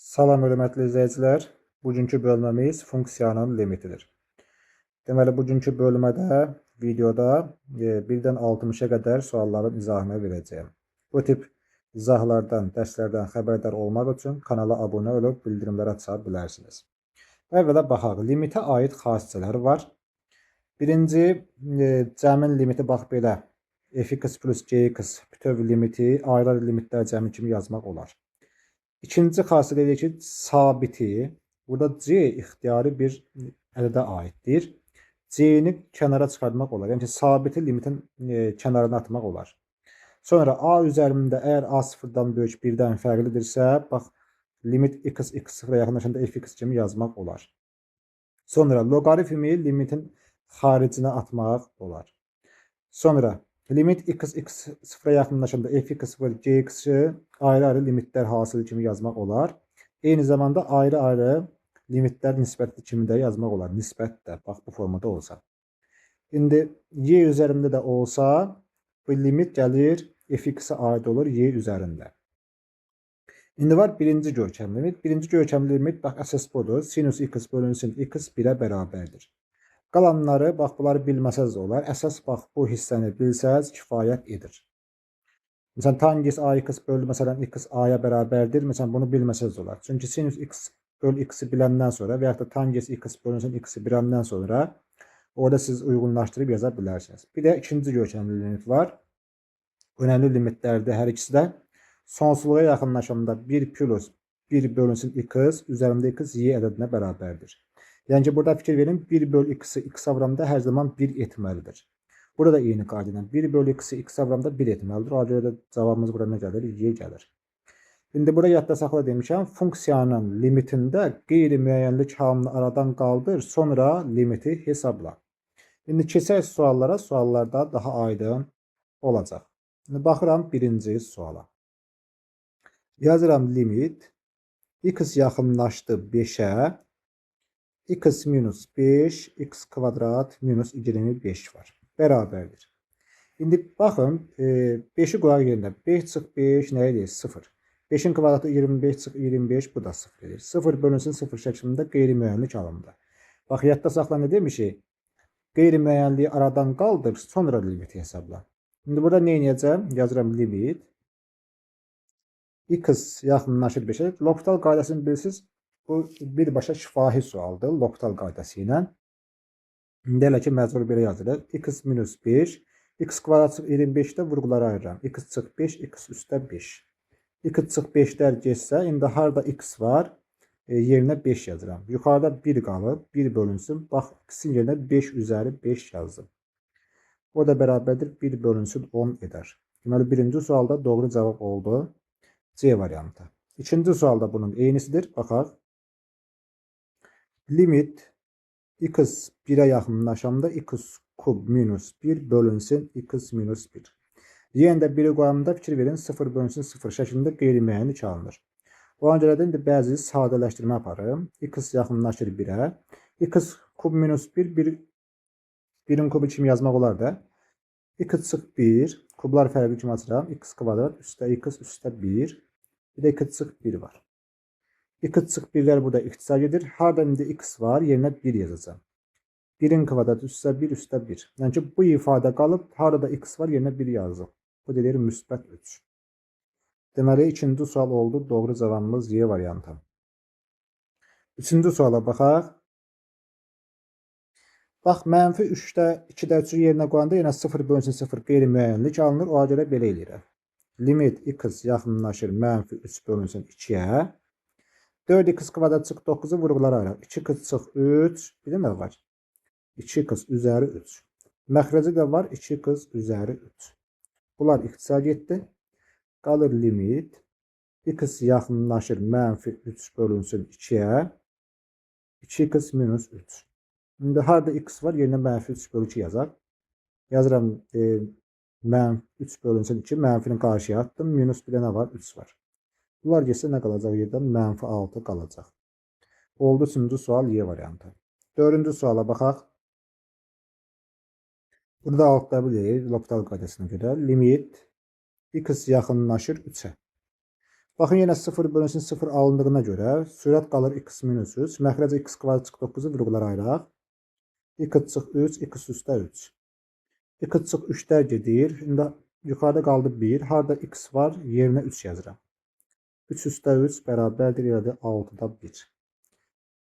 Salam hörmətli izləyicilər. Bugünkü bölməmiz funksiyanın limitidir. Deməli, bugünkü bölmədə, videoda 1-dən 60-a qədər sualların izahını verəcəyim. Bu tip izahlardan, dərslərdən xəbərdar olmaq üçün kanala abunə olub bildirimləri aça bilərsiniz. Əvvəla baxaq. Limitə aid xassələr var. Birinci, cəmin limiti bax belə. Fx plus gx bütöv limiti ayrı limitlər cəmi kimi yazmaq olar. İkinci xassədə deyir ki, sabiti, burada C ixtiyari bir ədədə aiddir. C'ni kənara çıxartmaq olar. Yəni ki, sabiti limitin kənarına atmaq olar. Sonra A üzərində əgər A sıfırdan böyük 1-dən fərqlidirsə, bax, limit x sıfıra yaxınlaşanda fx kimi yazmaq olar. Sonra loqaritmi limitin xaricinə atmaq olar. Sonra limit x sıfıra yaxınlaşanda fx və gx-i ayrı-ayrı limitlər hasili kimi yazmaq olar. Eyni zamanda ayrı-ayrı limitlər nisbətli kimi də yazmaq olar. Nisbət də, bax bu formada olsa. İndi y üzərində də olsa, bu limit gəlir, fx-ə aid olur y üzərində. İndi var birinci görkəmli limit. Birinci görkəmli limit, bax, əsas budur. Sinus x bölünsün x 1-ə bərabərdir. Qalanları, bax, bunları bilməsəz də olar. Əsas, bax, bu hissəni bilsəz kifayət edir. Məsələn, tangis ax bölü, məsələn, x a-ya bərabərdir. Məsələn, bunu bilməsəz də olar. Çünki sinus x bölü x-i biləndən sonra və yaxud da tangis x bölünsün x-i biləndən sonra orada siz uyğunlaşdırıb yaza bilərsiniz. Bir də ikinci görkəmli limit var. Önəmli limitlərdir hər ikisi də. Sonsuzluğa yaxınlaşanda 1 plus 1 bölünsün x üzərində x y ədədinə bərabərdir. Yəni ki, burada fikir verin, 1 bölü x-i x avramda hər zaman 1 etməlidir. Burada da eyni qayda ilə 1 bölü x-i x avramda 1 etməlidir. O görə də cavabımız burada nə gəlir? Y gəlir. İndi burada yadda saxla demişəm, funksiyanın limitində qeyri-müəyyənlik halını aradan qaldır, sonra limiti hesabla. İndi keçək suallara, suallarda daha aydın olacaq. İndi baxıram birinci suala. Yazıram limit, x yaxınlaşdı 5-ə, x minus 5, x kvadrat minus 25 var. Bərabərdir. İndi baxın, 5-i qoyaq yerində. 5 çıx 5 nə edir? 0. 5-in kvadratı 25 çıx 25, bu da 0 edir. 0 bölünsün 0 şəklində qeyri-müəyyənlik alındı. Bax, yadda saxla nə demişik? Qeyri-müəyyənliyi aradan qaldır, sonra limiti hesabla. İndi burada nə edəcəm? Yazıram limit. X yaxınlaşır 5-ə. L'Hopital qaydasını bilirsiniz. Bu birbaşa şifahi sualdır, L'Hopital qaydası ilə. İndi elə ki, məcbur belə yazılır. X minus 5, x kvadrat çıx 25-də vurğuları ayırıram. X çıx 5, x üstə 5. X çıx 5-lər geçsə, indi harada x var? Yerinə 5 yazıram. Yuxarıda 1 qalıb, 1 bölünsün. Bax, x-in yerinə 5 üzəri 5 yazdım. O da bərabərdir, 1 bölünsün 10 edər. Deməli, birinci sualda doğru cavab oldu. C variantı. İkinci sualda bunun eynisidir. Baxaq. Limit x 1-ə yaxınlaşanda x kub minus 1 bölünsün x minus 1. Yenə də 1-i qoyanda fikir verin, 0 bölünsün 0 şəklində qeyri-müəyyənlik alınır. Ona görə də indi bəzi sadələşdirmə aparım. X yaxınlaşır 1-ə. X kub minus 1, 1-in kubu kimi yazmaq olar da. X çıx 1, kublar fərqi kimi açıram. X kvadrat üstə x üstə 1. Bir də x çıx 1 var. X çıx 1-lər burada ixtisa gedir. Harada indi x var, yerinə 1 yazacağım. 1-in kvadratı üstə 1 üstə 1. Yəni ki, bu ifadə qalıb, harada x var, yerinə 1 yazdım. Bu deyilir müsbət 3. Deməli, ikinci sual oldu. Doğru cavabımız Y variantı. Üçüncü suala baxaq. Bax, mənfi 3-də 2-də 3-ü yerinə qoyanda yenə 0 bölünsün 0 qeyri-müəyyənlik alınır. O görə belə eləyirəm. Limit x yaxınlaşır mənfi 3 bölünsün 2-yə. 4x kvadrat çıx 9-u vurğulara ayıraq. 2x çıx 3, bir də nə var? 2x üzəri 3. Məxrəci də var, 2x üzəri 3. Bunlar ixtisa getdi. Qalır limit. X yaxınlaşır mənfi 3 bölünsün 2-yə. 2x minus 3. İndi harada x var, yerinə mənfi 3 bölü 2 yazaq. Yazıram mənfi 3 bölünsün 2, mənfini qarşıya attım. Minus bir də nə var? 3 var. Bunlar geçsə nə qalacaq yerdən? Mənfi 6 qalacaq. Oldu 3-cü sual Y variantı. 4-cü suala baxaq. Burada altda bilir, L'Hopital qaydasına görə limit x yaxınlaşır 3-ə. Baxın yenə 0 bölünsün 0 alındığına görə sürət qalır x minus 3. Məxrəcə x kvadrat çıx 9-u vurğulara ayıraq. X çıx 3, x üstə 3. X çıx 3-lər gedir. İndi yuxarıda qaldı 1. Harda x var? Yerinə 3 yazıram. 3 üstə 3 bərabərdir elədi 6-da 1.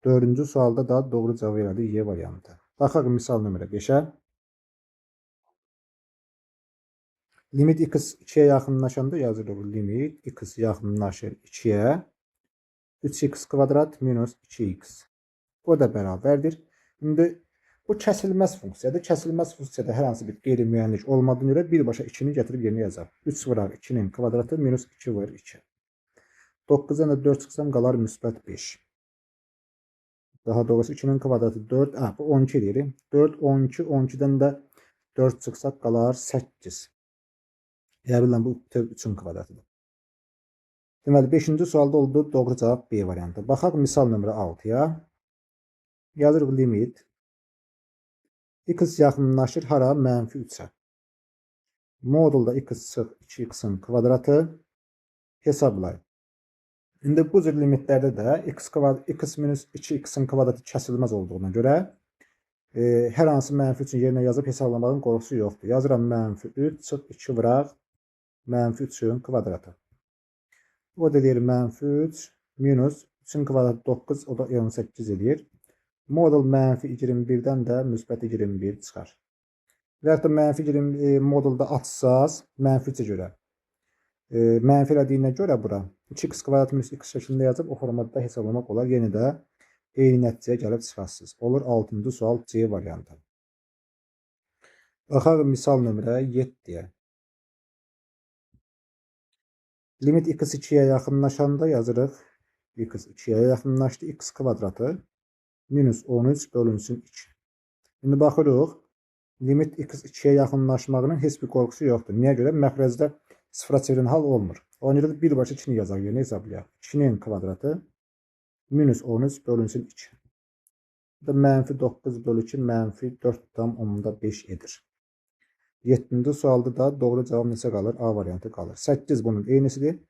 4-cü sualda da doğru cavab elədi Y variantı. Baxaq misal nömrə 5-ə. Limit x 2'ye yaxınlaşanda yazılır. Limit x yaxınlaşır 2'ye. 3x kvadrat minus 2x. O da bərabərdir. İndi bu kəsilməz funksiyadır. Kəsilməz funksiyada hər hansı bir qeyri-müəyyənlik olmadığına görə birbaşa 2'ni gətirib yerinə yazaq. 3 vuraq 2'nin kvadratı minus 2 vur 2. 9'dan da 4 çıxsam qalar müsbət 5. Daha doğrusu 2'nin kvadratı 4. Bu 12 deyir. 4, 12, 12'den de 4 çıxsaq qalar 8. Yəni bu 3'ün kvadratıdır. Deməli 5-ci sualda oldu doğru cavab B variantı. Baxaq misal nömrə 6-ya. Yazırıq limit x yaxınlaşır hara? Mənfi 3'ə. Modulda x çıx 2x'in kvadratı hesablayın. İndi bu cür limitlərdə də x minus 2x'in kvadratı kəsilməz olduğuna görə hər hansı mənfi 3'ün yerinə yazıb hesablamağın qorxusu yoxdur. Yazıram mənfi 3 çıx 2 vuraq mənfi 3'ün kvadratı. O da deyir mənfi 3 minus 3'ün kvadratı 9, o da 18 edir. Modul mənfi 21'dən də müsbət 21 çıxar. Və yaxud da mənfi 20 modulda açsaz mənfi 3'ə görə. Mənfi elədiyinə görə bura 2x kvadrat minus x şəklində yazıb o formatda hesablamaq olar. Yenə də eyni nəticəyə gəlib çıxarsınız. Olur 6-cı sual C variantı. Baxaq misal nömrə 7-yə. Limit x 2'ye yaxınlaşanda yazırıq. X 2'ye yaxınlaşdı. X kvadratı minus 13 bölünsün 2. Şimdi baxırıq. Limit x 2'ye yaxınlaşmağının heç bir qorxusu yoxdur. Niyə görə? Məxrəcdə sıfıra çevirin hal olmur. Ona görə birbaşa 2'ni yazaq. Yerinə hesablayaq. 2'nin kvadratı minus 13 bölünsün 2. Bu da mənfi 9 bölü 2 mənfi 4,5 edir. 7-ci sualda da doğru cavab neçə qalır? A variantı qalır. 8 bunun eynisidir.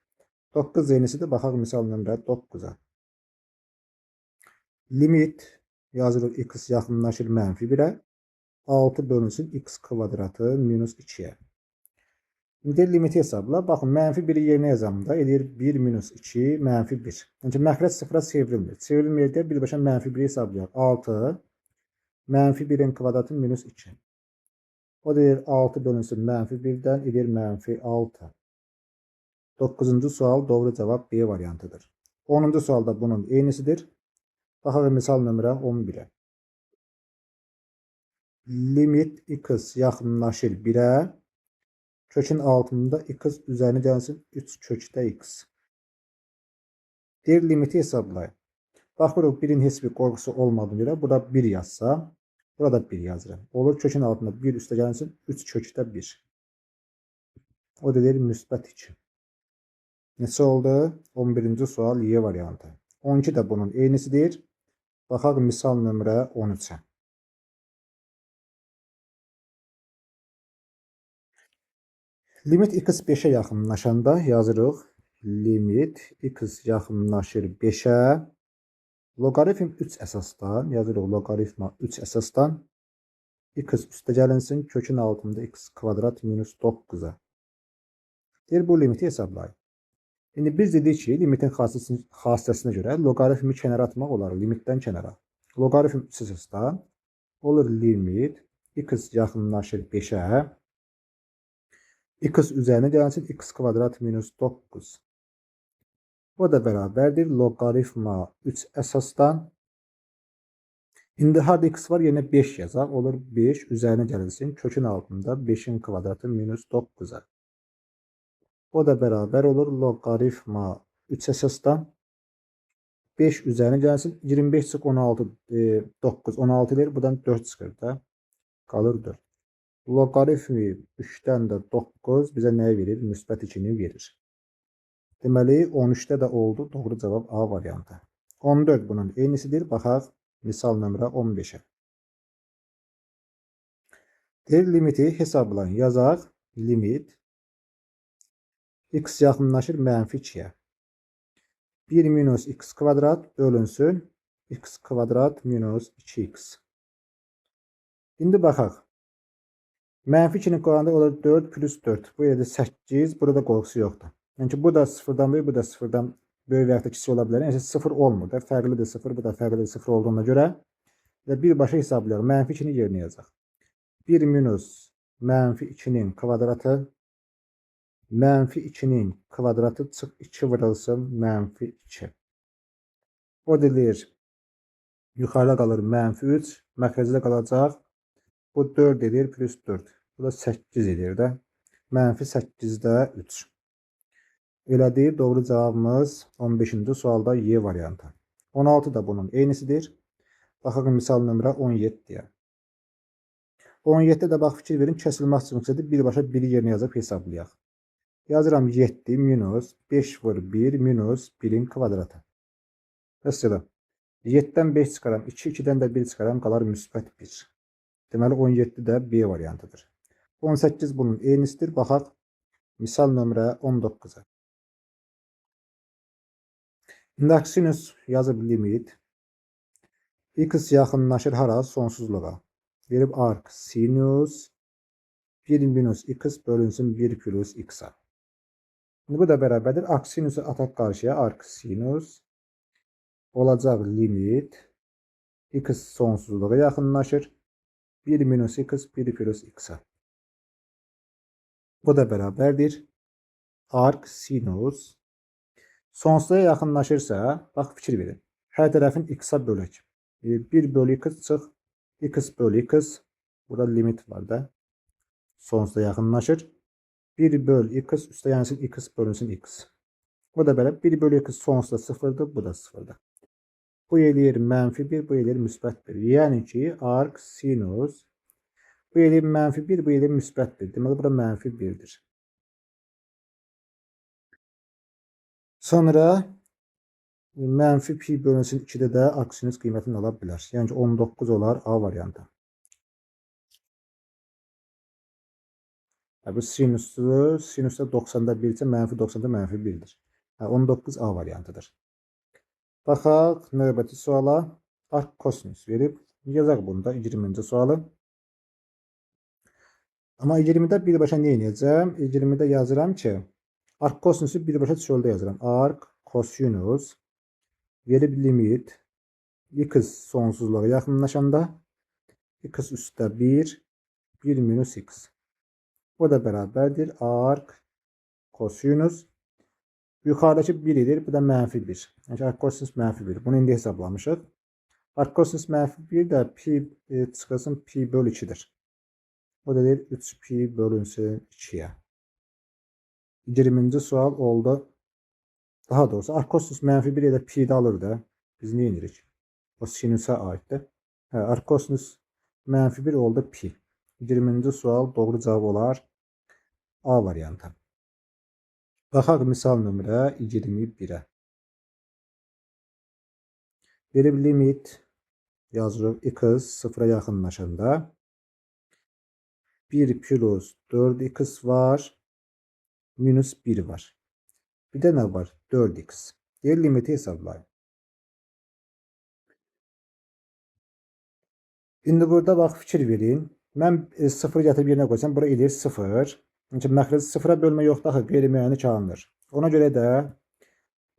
9 eynisidir. Baxaq misal nömrə 9'a. Limit yazılır x yaxınlaşır mənfi 1'ə. 6 bölünsün x kvadratı minus 2'ye. İndi limiti hesabla. Baxın mənfi 1'i yerinə yazamda edir 1 minus 2 mənfi 1. Yəni məxrəc sıfıra çevrilmir. Çevrilmir deyə birbaşa mənfi 1'i hesablayaq. 6 mənfi 1'in kvadratı minus 2. O deyir 6 bölünsün mənfi 1'dən edir mənfi 6. 9-cu sual doğru cavab B variantıdır. 10-cu sualda bunun eynisidir. Baxaq misal nömrə 11'ə. Limit x yaxınlaşır 1'ə. Kökün altında x üzərinə gəlsin 3 kökdə x. Deyir limiti hesablayın. Baxırıq 1'in heç bir qorxusu olmadığına görə burada 1 yazsa, burada 1 yazıram. Olur kökün altında 1 üstə gəlsin 3 kökdə 1. O da deyir müsbət 2. Neçə oldu? 11-ci sual Y variantı. 12 də bunun eynisidir. Baxaq misal nömrə 13'ə. Limit x 5'ə yaxınlaşanda yazırıq. Limit x yaxınlaşır 5'ə. Loqaritm 3 əsasdan yazırıq. Loqaritma 3 əsasdan x üstə gəlinsin kökün altında x kvadrat minus 9'a. Deyir bu limiti hesablayın. İndi biz dedik ki limitin xassəsinə görə loqaritmi kənara atmaq olar. Limitdən kənara. Loqaritm 3 əsasdan olur limit x yaxınlaşır 5'ə. X üzərinə gəlsin x kvadrat minus 9. O da bərabərdir loqaritma 3 əsasdan. İndi harda x var yenə 5 yazaq. Olur 5 üzərinə gəlsin kökün altında 5'in kvadratı minus 9'a. O da bərabər olur loqaritma 3 əsasdan. 5 üzərinə gəlsin 25 çıx 16 9 16 edir. Buradan 4 çıxır da. Qalır 4. Loqaritmi 3'dən də 9 bizə nəyi verir? Müsbət 2'ni verir. Deməli 13'də də oldu. Doğru cavab A variantı. 14 bunun eynisidir. Baxaq misal nömrə 15'ə. Deyir limiti hesablayın. Yazaq limit x yaxınlaşır mənfi 2'yə. 1 minus x kvadrat bölünsün x kvadrat minus 2x. İndi baxaq. Mənfi 2-nin qoyanda olur 4 plus 4. Bu yerdə 8. Burada qorxusu yoxdur. Yəni ki, bu da 0-dan böyük, bu da 0-dan böyük və ya da kiçik ola bilər. Yəni 0 olmur da. Fərqlidir 0, bu da fərqlidir 0 olduğuna görə və birbaşa hesablayaq. Mənfi 2-ni yerinə yazaq. 1 minus mənfi 2-nin kvadratı mənfi 2-nin kvadratı çıx 2 vurulsun mənfi 2. O delir yuxarıda qalır mənfi 3. Məxrəcdə qalacaq. Bu 4 edir plus 4. Bu da 8 edir də. Mənfi 8-də 3. Elədir. Doğru cavabımız 15-ci sualda Y variantı. 16 da bunun eynisidir. Baxaq misal nömrə 17-yə. 17-də bax fikir verin, kəsilməz funksiyadır. Birbaşa 1-i yerinə yazıb hesablayaq. Yazıram 7 minus 5 vur 1 minus 1-in kvadratı. Mesela 7-dən 5 çıxaram, 2, 2-dən də 1 çıxaram, qalar müsbət 1. Deməli 17 də B variantıdır. 18 bunun eynisidir. Baxaq misal nömrə 19-a. İndi sinüs yazıb limit. X yaxınlaşır hara? Sonsuzluğa. Verib arc sinüs 1 minus x bölünsün 1 plus x-a. Bu da bərabərdir. Arc sinüsü ataq qarşıya. Arc sinüs olacaq limit. X sonsuzluğa yaxınlaşır. 1 minus x 1 plus x-a. Bu da bərabərdir. Arc sinüs sonsuza yaxınlaşırsa, bax fikir verin. Hər tərəfin x-a bölək. 1 bölü x çıx. X bölü x. Burada limit var da. Sonsuza yaxınlaşır. 1 bölü x üstə yansın x bölünsün x. Bu da belə 1 bölü x sonsuza sıfırdır. Bu da sıfırdır. Bu eləyir mənfi 1, bu eləyir müsbət 1. Yəni ki, arc sinüs bu eləyir mənfi 1, bu eləyir müsbət 1. Deməli, bura mənfi 1'dir. Sonra mənfi pi bölünsün 2-də də arc sinüs qiymətini ala bilər. Yəni ki, 19 olar A variantı. Bu sinüsdə 90'da 1 isə mənfi 90'da mənfi 1'dir. 19 A variantıdır. Baxaq növbəti suala. Arc kosinüs verib. Yazaq bunu da 20-ci sualı. Amma 20-də birbaşa nə edəcəm? 20-də yazıram ki, arc kosinüsü birbaşa çöldə yazıram. Arc kosinüs verib limit x sonsuzluğa yaxınlaşanda x üstə 1 minus x. Bu da bərabərdir. Arc kosinüs yuxarıdakı 1 edir. Bu da mənfi 1. Yəni arc kosinüs mənfi 1. Bunu indi hesablamışıq. Arc kosinüs mənfi 1 də pi çıxılsın pi bölü 2'dir. O da deyir 3 pi bölünsün 2'ye. 20-ci sual oldu. Daha doğrusu arc kosinüs mənfi 1 ilə pi'də alır da. Biz nə edirik? O sinüsə aiddir. Arc kosinüs mənfi 1 oldu pi. 20-ci sual doğru cavab olar A variantı. Baxaq misal nömrə 21'ə. Verib limit yazırıq x 0'a yaxınlaşanda 1 plus 4x var minus 1 var. Bir də nə var? 4x. Yer limiti hesablayın. İndi burada bax fikir verin. Mən 0 gətirib yerinə qoysam, bura edir 0. Çünki məxrəc 0'a bölmə yoxdur, axı qeyri-müəyyəni çalınır. Ona görə də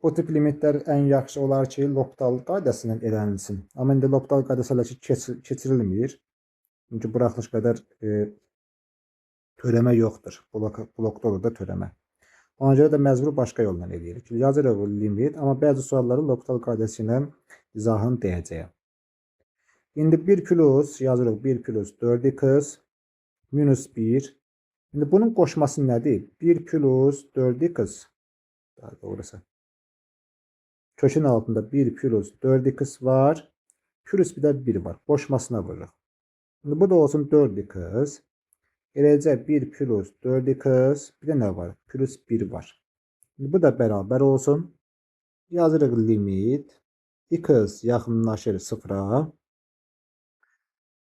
bu tip limitlər ən yaxşı olar ki, L'Hopital qaydasından elənilsin. Amma indi L'Hopital qaydası hələ ki keçirilmir. Çünki buraxılış qədər törəmə yoxdur. Blokda olur da törəmə. Ona görə də məcbur başqa yolla eləyirik. Yazırıq limit, amma bəzi sualların L'Hopital qaydası ilə izahını deyəcəyəm. İndi 1 plus yazırıq 1 plus 4x minus 1. İndi bunun qoşması nədir? 1 plus 4x daha doğrusu. Kökün altında 1 plus 4x var. Plus bir də 1 var. Qoşmasına vururuq. İndi bu da olsun 4x. Eləcə 1 plus 4x. Bir də nə var? Plus 1 var. İndi bu da bərabər olsun. Yazırıq limit. X yaxınlaşır 0'a.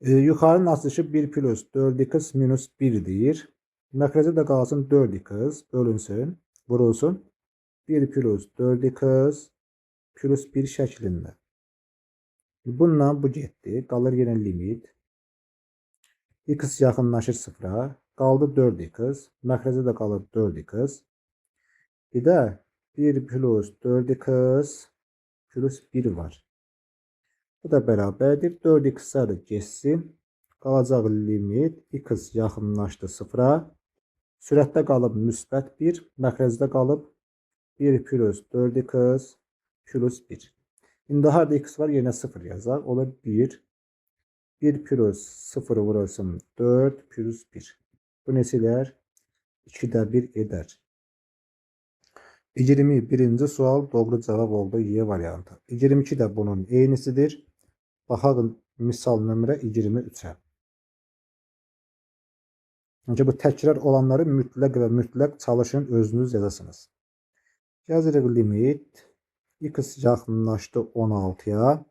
Yuxarının açılışı 1 plus 4x minus 1'dir. Məxrəcə də qalsın 4x bölünsün, vurulsun. 1 plus 4x plus 1 şəklində. Bununla bu getdi. Qalır yenə limit. X yaxınlaşır sıfıra. Qaldı 4x. Məxrəcə də qalır 4x. Bir də 1 plus 4x plus 1 var. Bu da bərabərdir. 4x da geçsin. Qalacaq limit. X yaxınlaşdı sıfıra. Sürətdə qalıb müsbət 1. Məxrəcdə qalıb 1 plus 4x plus 1. İndi harda x var? Yerinə 0 yazaq. Olur 1. 1 plus 0 vurulsun 4 plus 1. Bu neçə edər? 2'də 1 edər. 21. sual doğru cavab oldu Y variantı. 22 də bunun eynisidir. Baxaq misal nömrə 23'ə. Önce bu təkrar olanları mütləq və mütləq çalışın özünüz yazasınız. Yazırıq limit. X yaxınlaşdı 16'ya.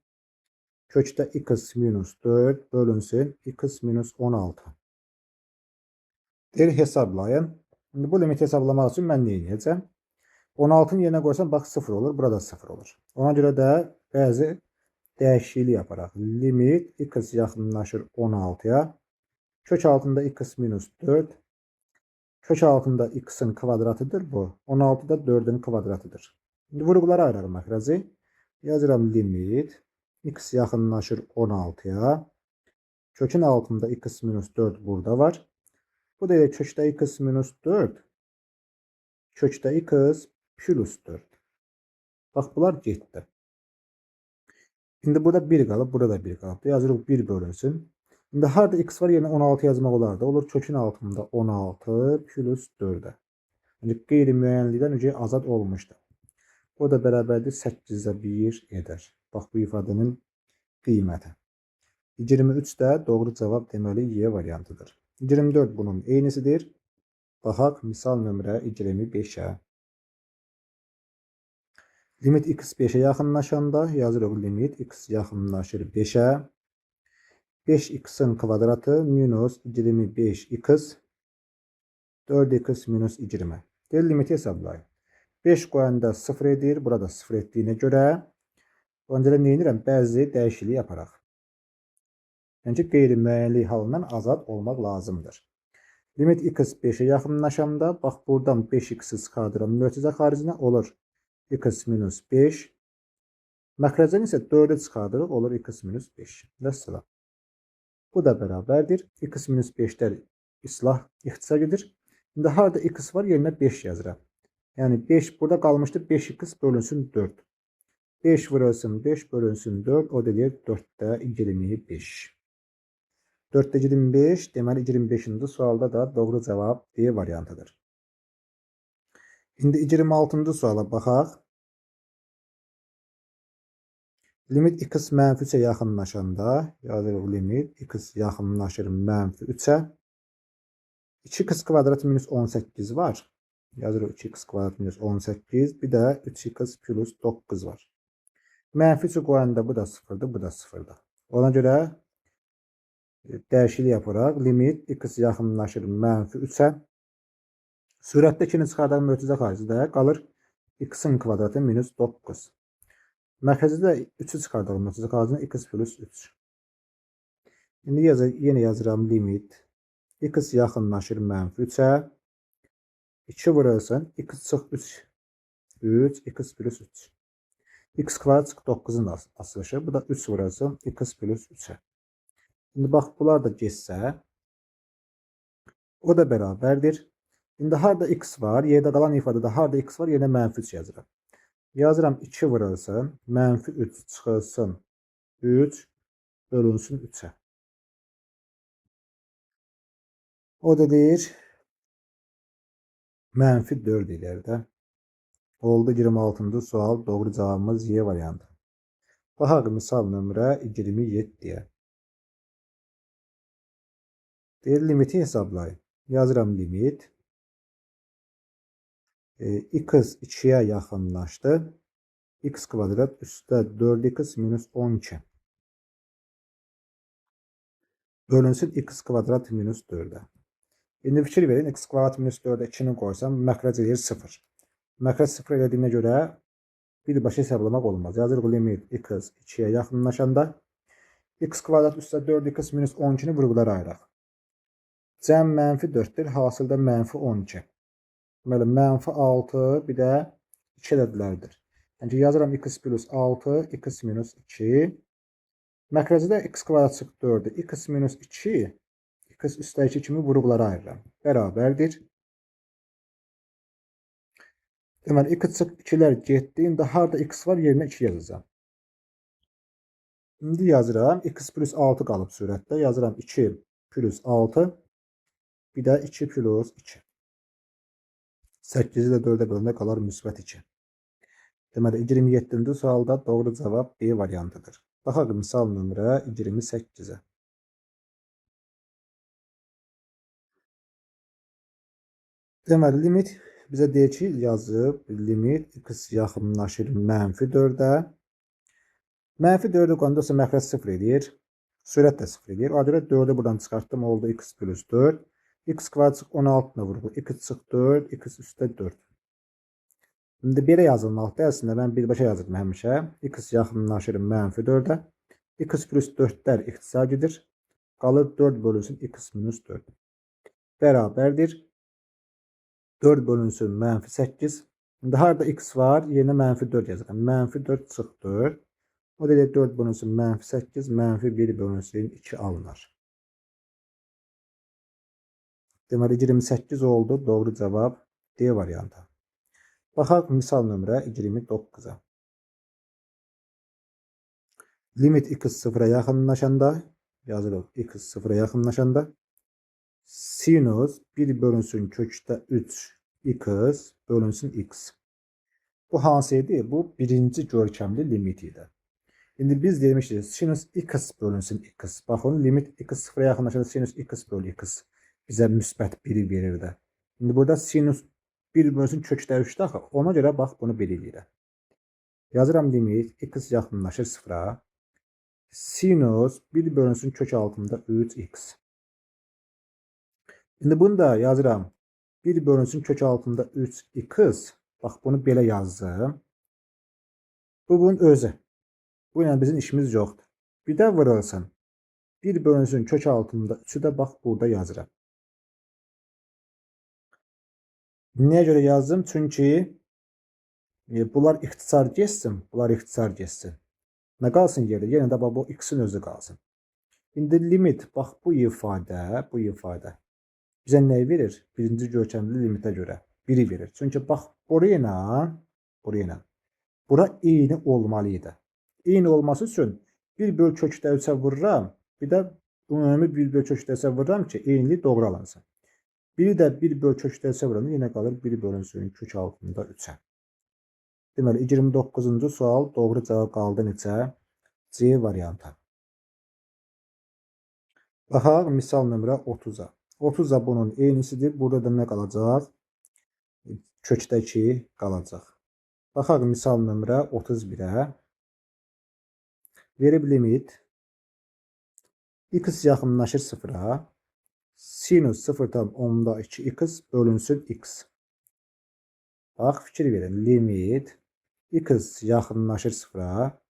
Kökdə x minus 4 bölünsün x minus 16. Deyir hesablayın. Şimdi bu limiti hesaplamaq üçün mən nə edəcəm? 16'nın yerine qoysam bax 0 olur. Burada 0 olur. Ona görə də bəzi dəyişiklik yaparaq. Limit x yaxınlaşır 16'ya. Kök altında x minus 4. Kök altında x'in kvadratıdır bu. 16 da 4'ün kvadratıdır. Şimdi vurguları ayırarım məxrəci. Yazıram limit. X yaxınlaşır 16'ya. Kökün altında x minus 4 burada var. Bu da kökdə x minus 4. Kökdə x plus 4. Bax bunlar getdi. İndi burada 1 qalıb, burada da 1 qalıb. Yazırıq 1 bölünsün. İndi harda x var yerinə 16 yazmaq olardı. Olur kökün altında 16 plus 4'ə. Yəni qeyri-müəyyənlikdən öncə azad olmuşdu. O da bərabərdir 8'də 1 edər. Bax bu ifadənin qiyməti. 23 də doğru cavab deməli Y variantıdır. 24 bunun eynisidir. Baxaq misal nömrə 25'ə. Limit x 5'ə yaxınlaşanda yazırıq limit x yaxınlaşır 5'ə. 5x'in kvadratı minus 25x 4x minus 20. Deyil limiti hesablayın. 5 qoyanda 0 edir. Burada 0 etdiyinə görə öncələ nə edirəm? Bəzi dəyişiklik yaparaq. Yəni qeyri-müəyyənlik halından azad olmaq lazımdır. Limit x 5'ə yaxınlaşanda bax buradan 5x'i çıxardıram. Mötərizə xaricinə olur x minus 5. Məxrəcdən isə 4'ü çıxardırıq. Olur x minus 5. Vəssalam. Bu da bərabərdir. X minus 5'lər islah ixtisa gedir. İndi harda x var yerinə 5 yazıram. Yəni 5 burada qalmışdı. 5x bölünsün 4. 5 vurulsun 5 bölünsün 4. O da deyir 4'də 25. 4'də 25 deməli 25. sualda da doğru cavab D variantıdır. İndi 26. suala baxaq. Limit x mənfi 3'ə yaxınlaşanda yazırıq limit x yaxınlaşır mənfi 3'ə. 2x kvadrat minus 18 var. Yazırıq 2x kvadrat minus 18. Bir də 3x plus 9 var. Mənfi 3'ü qoyanda bu da 0'dır, bu da 0'dır. Ona görə dəyişiklik yaparaq limit x yaxınlaşır mənfi 3'ə. Sürətdə 2'ni çıxardan mötərizə xaricində qalır x'in kvadratı minus 9. Mərkəzdə 3'ü çıxardalım mötərizə xaricində x plus 3. İndi yenə yazıram limit x yaxınlaşır mənfi 3'ə. 2 vurulsun x çıx 3. 3 x plus 3. X kvadrat çıx 9'un da asılışı. Bu da 3 vurulsun x plus 3'ə. Şimdi bax bunlar da geçsə o da bərabərdir. İndi harda x var? Yerdə qalan ifadədə harda x var? Yerinə mənfi 3 yazıram. Yazıram 2 vurulsun mənfi 3 çıxılsın 3 bölünsün 3'ə. O da deyir mənfi 4 ilərdə. Oldu 26. sual. Doğru cevabımız Y variantı. Baxaq misal nömrə 27'yə. Deyir limiti hesablayın. Yazıram limit. X 2'ye yaxınlaşdı. X kvadrat üstə 4x minus 12. Bölünsün x kvadrat minus 4'ə. İndi fikir verin. X kvadrat minus 4'ə 2'ni qoysam məxrəc edir 0. Məxrəc 0 elədiyinə görə birbaşa hesablamaq olmaz. Yazırıq limit x 2'ye yaxınlaşanda x kvadrat üstə 4x minus 12'ni vurğulara ayıraq. Cəm mənfi 4'dir. Hasılda mənfi 12. Deməli, mənfi 6 bir də 2 ədədlərdir. Yəni yazıram x plus 6, x minus 2. Məxrəcdə x kvadrat çıx 4'dür. X minus 2, x üstə 2 kimi vurğulara ayırıram. Bərabərdir. Deməli, x çıx 2'lər getdi. İndi harda x var, yerinə 2 yazacağım. İndi yazıram. X plus 6 qalıb surətdə. Yazıram 2 plus 6. Bir də 2 plus 2. 8'i də 4'ə bölündə qalar müsbət 2. Deməli, 27-ci sualda doğru cavab B variantıdır. Baxaq misal nömrə 28-ə. Deməli, limit bizə deyir ki, yazıb limit x yaxınlaşır mənfi 4'ə. Mənfi 4'ü qoyanda məxrəc 0 edir. Sürət də 0 edir. O görə 4'ü buradan çıxartdım. Oldu x plus 4. X kvadrat 16'na vurdu. X çıx 4. X üstə 4. İndi belə yazılmalıdır. Əslində mən birbaşa yazırdım həmişə. X yaxınlaşır mənfi 4'ə. X plus 4'lər ixtisar gedir. Qalır 4 bölünsün x minus 4. Bərabərdir. 4 bölünsün mənfi 8. İndi harada x var? Yerinə mənfi 4 yazıram. Mənfi 4 çıx 4. O da 4 bölünsün mənfi 8. Mənfi 1 bölünsün 2 alınır. Deməli 28 oldu. Doğru cavab D variantı. Baxaq misal nömrə 29'a. Limit x 0'a yaxınlaşanda yazırıq x 0'a yaxınlaşanda sinus 1 bölünsün kökdə 3 x bölünsün x. Bu hansı idi? Bu birinci görkəmli limit idi. İndi biz demişdik sinus x bölünsün x. Baxın limit x 0'a yaxınlaşanda sinus x bölü x bizə müsbət 1'i verir də. İndi burada sinus 1 bölünsün kökdə 3'də axı. Ona görə bax bunu 1 eləyirəm. Yazıram limit x yaxınlaşır 0'a. Sinus 1 bölünsün kök altında 3x. İndi bunu da yazıram. 1 bölünsün kök altında 3x. Bax bunu belə yazdım. Bu bunun özü. Bu ilə bizim işimiz yoxdur. Bir də vurulsun. 1 bölünsün kök altında 3'ü də bax burada yazıram. Niyə görə yazdım? Çünki bunlar ixtisar geçsin. Bunlar ixtisar geçsin. Nə qalsın yerdə? Yenə də bu x'in özü qalsın. İndi limit bax bu ifadə bizə nə verir? Birinci görkəmli limitə görə 1'i verir. Çünki bax buraya bura eyni olmalıydı. Eyni olması üçün 1 böl kökdə 3'ə vururam. Bir də ümumi 1 böl kökdə 3'ə vururam ki, eyni doğru alansın. Biri də 1 böl kökdə 3'ə vururam. Yenə qalır 1 bölünsün kök altında 3'ə. Deməli 29-cu sual doğru cavab qaldı neçə? C variantı. Baxaq misal nömrə 30'a. 30 da bunun eynisidir. Burada da nə qalacaq? Kökdə 2 qalacaq. Baxaq misal nömrə 31'ə. Verib limit x yaxınlaşır 0'a. Sinus 0,2x bölünsün x. Bax fikir verin. Limit x yaxınlaşır 0'a.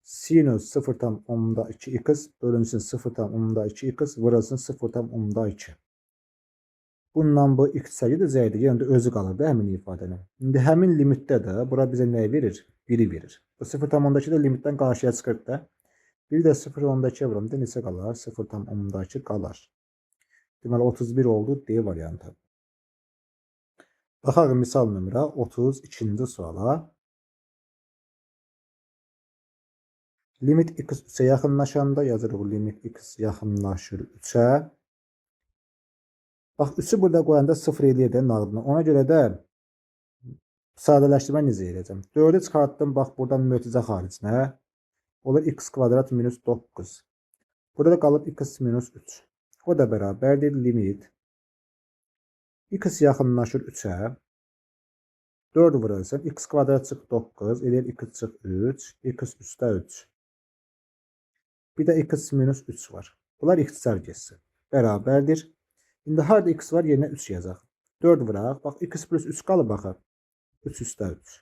Sinus 0,2x bölünsün 0,2x vurulsun 0,2. Bundan bu x-ə gedəcəkdir. Yəni də özü qalır da həmin ifadənin. İndi həmin limitdə də bura bizə nə verir? 1'i verir. Bu 0,2 də limitdən qarşıya çıxır da. Bir də 0,2 vuranda neçə qalar? 0,2 qalar. Deməli 31 oldu D variantı. Baxaq misal nömrə 32-ci suala. Limit x 3'ə yaxınlaşanda yazırıq limit x yaxınlaşır 3'ə. Bax 3'ü burada qoyanda 0 eləyir də nağdını. Ona görə də sadələşdirmə necə edəcəm? 4'ü çıxartdım bax buradan mötərizə xaricinə. Olur x kvadrat minus 9. Burada da qalıb x minus 3. O da bərabərdir limit x yaxınlaşır 3'ə. 4 vurulsun. X kvadrat çıx 9. Eləyir x çıx 3. X üstə 3. Bir də x minus 3 var. Bunlar ixtisar geçsin. Bərabərdir. İndi harada x var yerinə 3 yazaq. 4 vuraq. Bax x plus 3 qalıb baxaq. 3 üstə 3.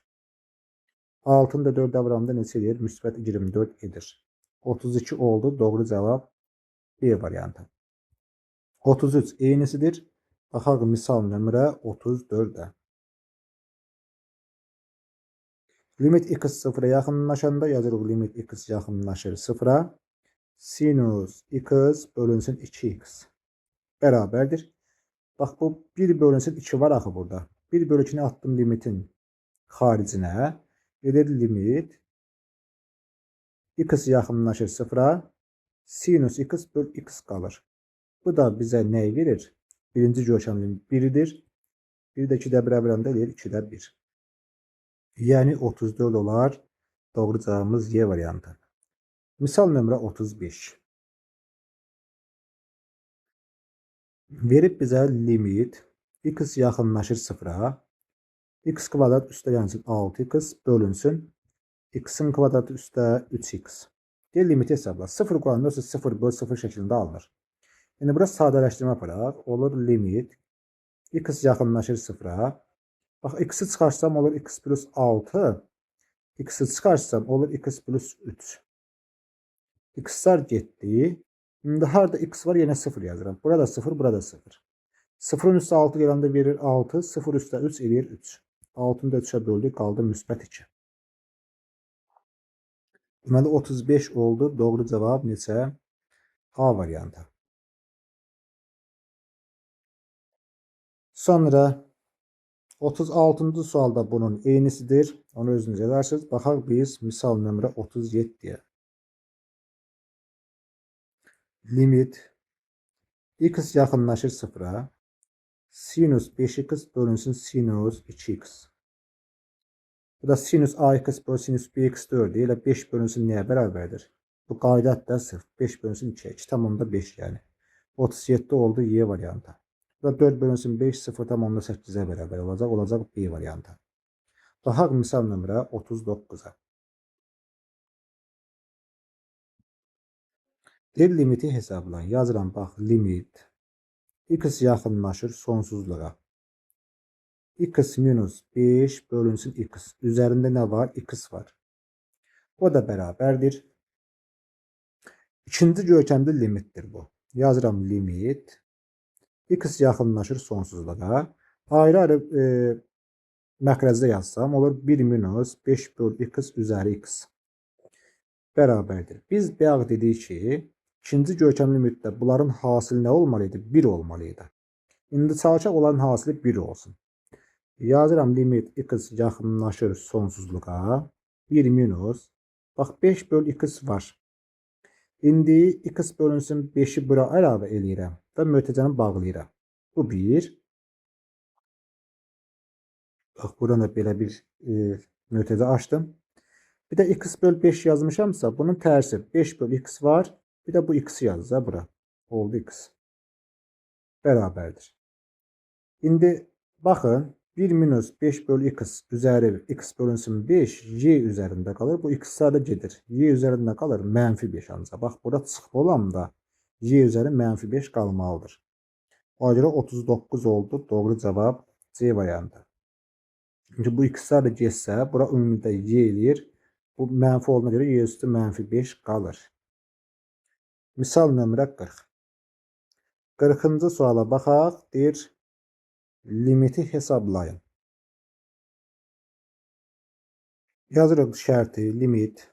6'ın da 4'e vuranında neçə edir? Müsbət 24 edir. 32 oldu. Doğru cavab B variantı. 33 eynisidir. Baxaq misal nömrə 34-də. Limit x sıfıra yaxınlaşanda yazırıq limit x yaxınlaşır sıfıra. Sinus x bölünsün 2x bərabərdir. Bax bu 1 bölünsün 2 var axı burada. 1 bölü 2'ni attım limitin xaricinə. Edir limit x yaxınlaşır sıfıra. Sinus x böl x qalır. Bu da bizə nəyi verir? Birinci görkəmli 1'dir. 1 də 2-də bərabərində eləyir 2-də 1. Yəni 34 olar. Doğru cavabımız Y variantı. Misal nömrə 35. Verib bizə limit x yaxınlaşır sıfıra. X kvadrat üstə yansın 6x bölünsün. X'in kvadratı üstə 3x. Gel limiti hesabla. 0 qoyanda 0 böl 0 şəklində alınır. Yəni burada sadələşdirmə aparaq. Olur limit x yaxınlaşır sıfıra. Bax x'i çıxarsam olur x plus 6. X'i çıxarsam olur x plus 3. X'lar getdi. İndi harda x var yenə 0 yazıram. Burada 0, burada 0. 0'ın üstə 6 gələndə verir 6. 0 üstə 3 eləyir 3. 6'ını da 3'ə böldük. Qaldı müsbət 2. Deməli 35 oldu. Doğru cavab neçə? A variantı. Sonra 36. sualda bunun eynisidir. Onu özünüz edersiniz. Baxaq biz misal nömrə 37'ye. Limit x yaxınlaşır sıfıra. Sinus 5x bölünsün sinus 2x. Bu da sinus ax bölü sinus bx 4 ilə 5 bölünsün nəyə bərabərdir? Bu qayda sırf 5 bölünsün 2'ye. 2 tamamda 5 yani. 37 oldu Y variantı. Bu da 4 bölünsün 5 0 tamamda 8'e bərabər olacaq. Olacaq B variantı. Baxaq misal nömrə 39'a. Deyir limiti hesablayın. Yazıram bax limit x yaxınlaşır sonsuzluğa. X minus 5 bölünsün x. Üzerinde ne var? X var. O da bərabərdir. İkinci görkəmli limittir bu. Yazıram limit x yaxınlaşır sonsuzluğa. Ayrı-ayrı məxrəcdə yazsam olur 1 minus 5 böl x üzəri x bərabərdir. Biz bayaq dedik ki, ikinci görkəmli limitdə bunların hasili nə olmalıydı? 1 olmalıydı. İndi çalışaq onların hasili 1 olsun. Yazıram limit x yaxınlaşır sonsuzluğa. 1 minus. Bax 5 böl x var. İndi x bölünsün 5'i bura əlavə eləyirəm və mötərizəni bağlayıram. Bu 1. Bax buradan da belə bir mötərizə açdım. Bir də x böl 5 yazmışamsa bunun tərsi 5 böl x var. Bir də bu x'i yazsa bura. Oldu x. Bərabərdir. İndi baxın 1 minus 5 böl x üzəri x bölünsün 5 y üzərində qalır. Bu x'lər də gedir. Y üzərində qalır mənfi 5 ancaq. Bax burada çıxıb olanda y üzəri mənfi 5 qalmalıdır. O görə 39 oldu. Doğru cavab C variantı. Çünki bu x'lər də getsə bura ümumidə y eləyir. Bu mənfi olduğuna görə y üstü mənfi 5 qalır. Misal nömrə 40. 40-cı suala baxaq. Deyir limiti hesablayın. Yazırıq şərti limit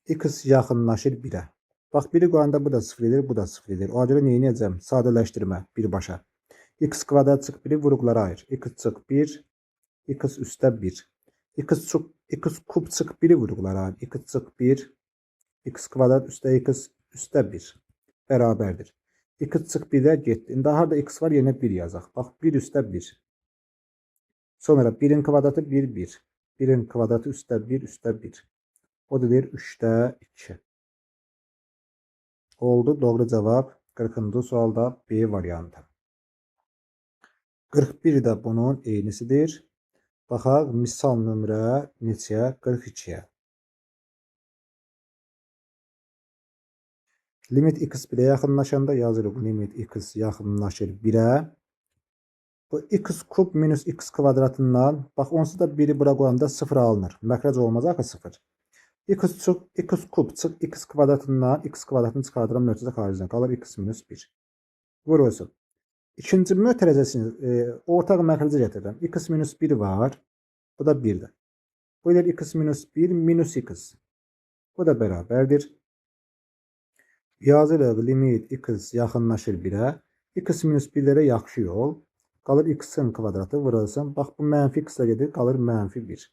x yaxınlaşır 1'ə. Bax 1'i qoyanda bu da 0 edir, bu da 0 edir. O görə nə edəcəm? Sadələşdirmə birbaşa. X kvadrat çıx 1'i vuruqlara ayır. X çıx 1, x üstə 1. X kub çıx 1'i vuruqlara ayır. X çıx 1, x kvadrat üstə x üstə 1 bərabərdir. X çıx 1'ə getdi. İndi harda x var yenə 1 yazaq. Bax 1 üstə 1. Sonra 1'in kvadratı 1, 1. 1'in kvadratı üstə 1 üstə 1. O da deyir 3'də 2. Oldu. Doğru cevap 40. sualda B variantı. 41 de bunun eynisidir. Baxaq misal nömrə neçəyə? 42'ye. Limit x 1'ə yaxınlaşanda yazırıq limit x yaxınlaşır 1'ə. Bu x kub minus x kvadratından, bax onsuz da biri bura qoyanda 0 alınır. Məxrəc olmaz axı 0. X kub çıx x kvadratından x kvadratını çıxardıram mötərizə xaricinə. Qalır x minus 1. Vurulsun. İkinci mötərizəsini ortaq məxrəcə gətirirəm. X minus 1 var. Bu da 1-dir. Bu ilə x minus 1 minus x. Bu da bərabərdir. Yazırıq limit x yaxınlaşır 1-ə. X minus 1-lərə yaxşı yol. Qalır x-in kvadratı vurulsun. Bax bu mənfi x-ə gedir. Qalır mənfi 1.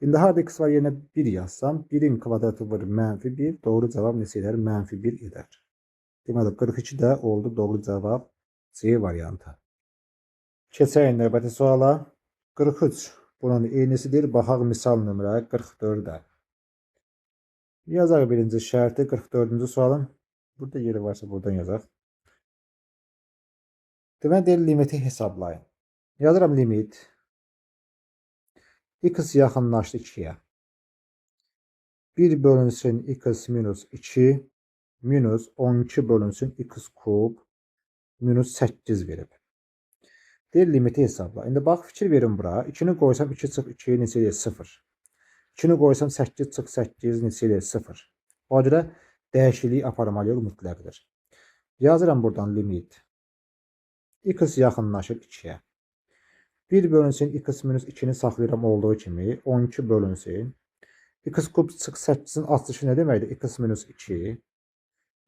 İndi harada x var yerinə 1 yazsam. 1-in kvadratı vurur mənfi 1. Doğru cavab neçə edər? Mənfi 1 edər. Deməli 42 də oldu doğru cavab C variantı. Keçək növbəti suala. 43. Bunun eynisidir. Baxaq misal nömrə 44-də. Yazaq birinci şərti 44-cü sualın. Burada yeri varsa buradan yazaq. Deməli deyir limiti hesablayın. Yazıram limit. X yaxınlaşdı 2-yə. 1 bölünsün x minus 2 minus 12 bölünsün x kub minus 8 verib. Deyir limiti hesabla. İndi bax fikir verin bura. 2-ni qoysam 2 çıx 2 neçə eləyir? 0. 2-ni qoysam 8 çıx 8 neçə eləyir? 0. O görə dəyişiklik aparmalıyıq mütləqdir. Yazıram buradan limit. X yaxınlaşır 2-yə. 1 bölünsün x minus 2-ni saxlayıram olduğu kimi. 12 bölünsün. X kub çıx 8-in açılışı nə deməkdir? X minus 2.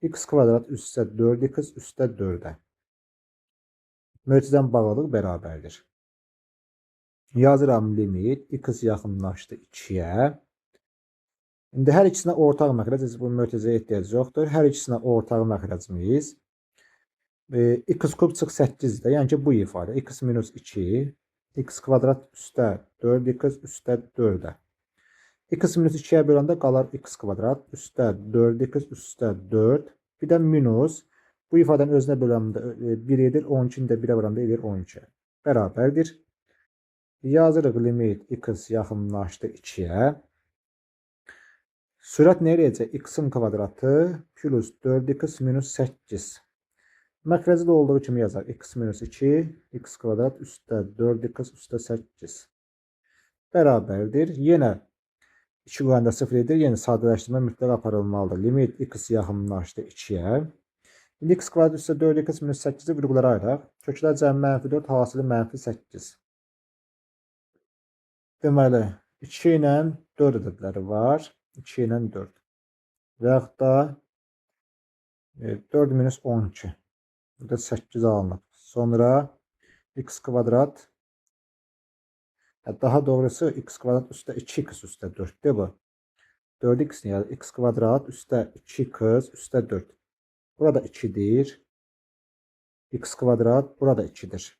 X kvadrat üstə 4x üstə 4-ə. Mötərizənin bağlılıq bərabərdir. Yazıram limit. X yaxınlaşdı 2-yə. İndi hər ikisinə ortaq məxrəc. Bu mötərizəyə ehtiyac yoxdur. Hər ikisinə ortaq məxrəcimiz. X kub çıx 8-də. Yəni ki bu ifadə. X minus 2. X kvadrat üstə 4x üstə 4-ə. X minus 2-yə böləndə qalar x kvadrat üstə 4x üstə 4. Bir də minus. Bu ifadənin özünə böləndə 1 edir. 12-ni də 1-ə böləndə edir 12. Bərabərdir. Yazırıq limit x yaxınlaşdı 2-yə. Sürət nə eləyəcək? X-in kvadratı plus 4x minus 8. Məxrəci də olduğu kimi yazaq. X minus 2, x kvadrat üstə 4x üstə 8. Bərabərdir. Yenə 2 qoyanda 0 edir. Yəni sadələşdirmə mütləq aparılmalıdır. Limit x yaxınlaşdı 2-yə. İndi x kvadrat üstə 4x minus 8-i vurğulara ayıraq. Köklər cəmi mənfi 4, hasili mənfi 8. Deməli, 2 ilə 4 ədədləri var. 2 ilə 4. Və yaxud da 4 minus 12. Burada 8 alınıb. Sonra x kvadrat. Daha doğrusu x kvadrat üstə 2x üstə 4'dir bu. 4x yani x kvadrat üstə 2x üstə 4. Burada 2'dir. X kvadrat burada 2'dir.